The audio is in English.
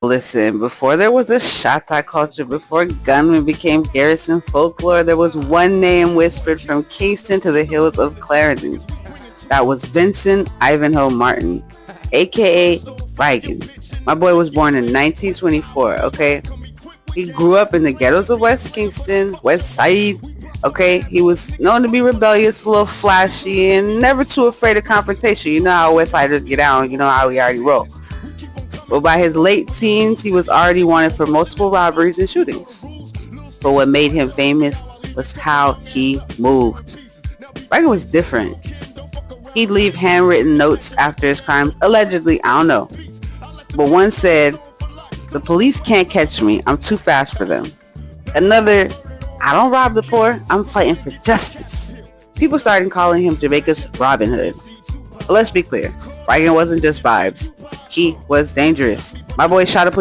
Listen, before there was a shot talk culture, before gunmen became garrison folklore, there was one name whispered from Kingston to the hills of Clarendon. That was Vincent Ivanhoe Martin, aka Vigan. My boy was born in 1924, okay? He grew up in the ghettos of West Kingston, West Side, okay? He was known to be rebellious, a little flashy, and never too afraid of confrontation. You know how West Siders get down, you know how we already roll. But by his late teens, he was already wanted for multiple robberies and shootings. But what made him famous was how he moved. Riker was different. He'd leave handwritten notes after his crimes, allegedly, I don't know. But one said, "The police can't catch me, I'm too fast for them." Another, "I don't rob the poor, I'm fighting for justice." People started calling him Jamaica's Robin Hood. But let's be clear, Riker wasn't just vibes. He was dangerous. My boy shot a police